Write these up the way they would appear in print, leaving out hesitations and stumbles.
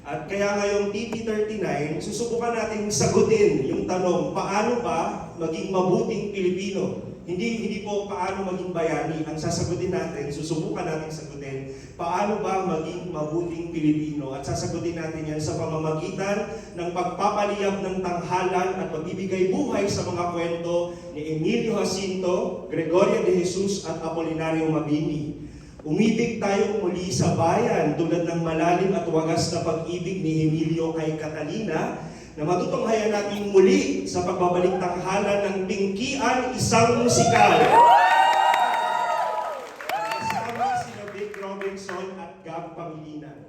At kaya ngayong TP39, susubukan natin sagutin yung tanong, paano ba maging mabuting Pilipino? Hindi po paano maging bayani. Ang sasagutin natin, susubukan natin sagutin, paano ba maging mabuting Pilipino? At sasagutin natin yan sa pamamagitan ng pagpapaliyab ng tanghalan at pagbibigay buhay sa mga kwento ni Emilio Jacinto, Gregoria de Jesus at Apolinario Mabini. Umibig tayong muli sa bayan tulad ng malalim at wagas na pag-ibig ni Emilio kay Catalina na matutunghayan natin muli sa pagbabalik tanghalan ng Pingkian, isang musikal. Kasama sina Vic Robinson at Gab Pangilinan.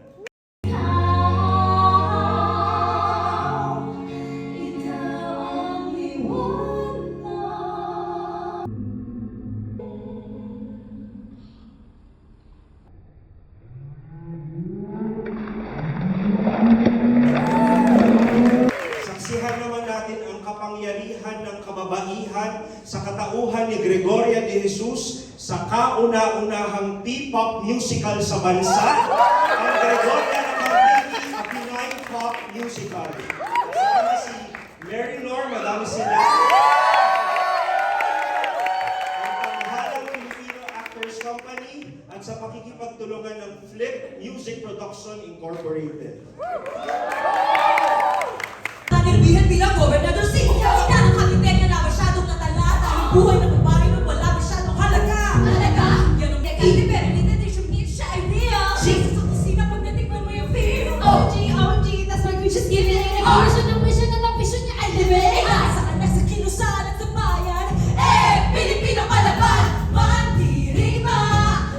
Saksihan naman natin ang kapangyarihan ng kababaihan sa katauhan ni Gregoria de Jesus sa kauna-unahang P-pop musical sa bansa, ang Gregoria ng Mabini, a Pinoy pop musical. Kasama si Mary Nor, madami sila. Ang Tanghalang Filipino Actors Company at sa pakikipagtulungan ng Flip Music Production Incorporated. Nilbihan bilang gobernador si Ikaw na ang kapitenya na masyadong natalata. Ang buhay ng babae na wala masyadong halaga. Halaga? Yan ang dekade pero limitation means siya ay real. Jesus sa kusina pag natikman mo yung feel. OMG, that's why we just give it an vision na vision niya ay living. Saan na sa kilusan at sa bayan. Pilipino palaban. Mandirima,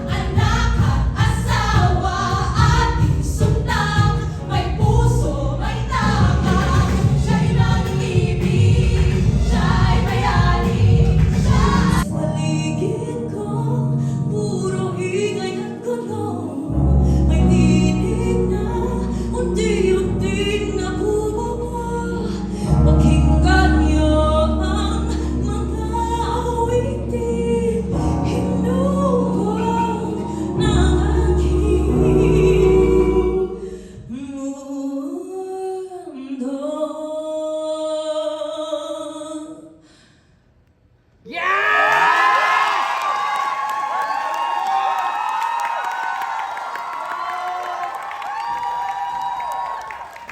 anak at asawa. Ating sundang, may puso, may tama. Siya'y nag-ibig, siya'y bayani, siya. Paligid ko, puro ingay at kulong. May tinig na, unti-unting nabubuo. Pakinggan niyo ang mga awitin, hinuwag ng aking mundo.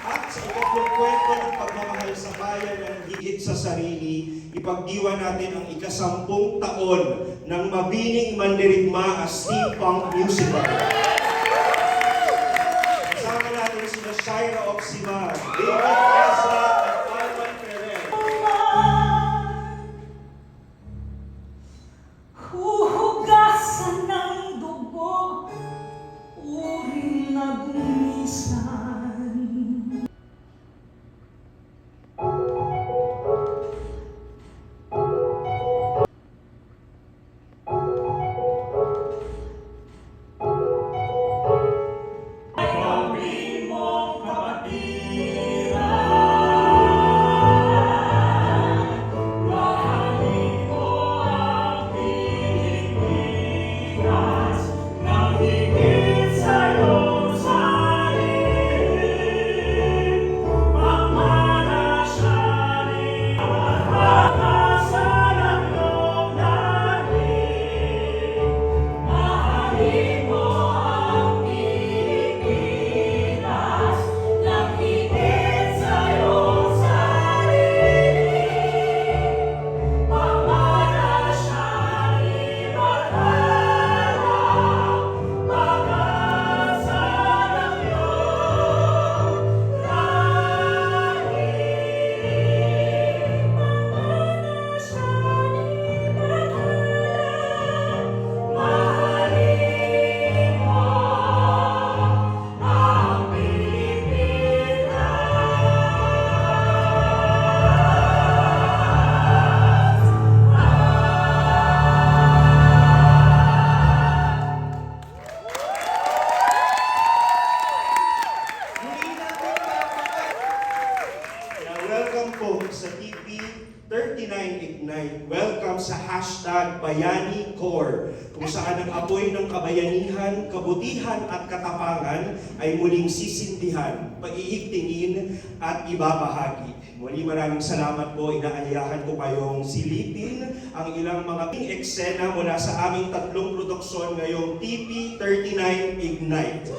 At sa ikatlong kwento ng pagmamahal sa bayan ng higit sa sarili, ipagdiwa natin ang ika-10 taon ng Mabining Mandirigma as steampunk musical. Kasama natin sina Shaira Oxima, David Ezra at Alman Perez. Huhugasan ng dugo, uring nabumisan. Welcome po sa TP 39Ignite. Welcome sa hashtag Bayani Core, kung saan ang apoy ng kabayanihan, kabutihan at katapangan ay muling sisindihan, paiigtingin at ibabahagi. Muli maraming salamat po. Inaanyayahan ko kayong silipin ang ilang mga eksena mula sa aming tatlong produksyon ngayong TP39 Ignite.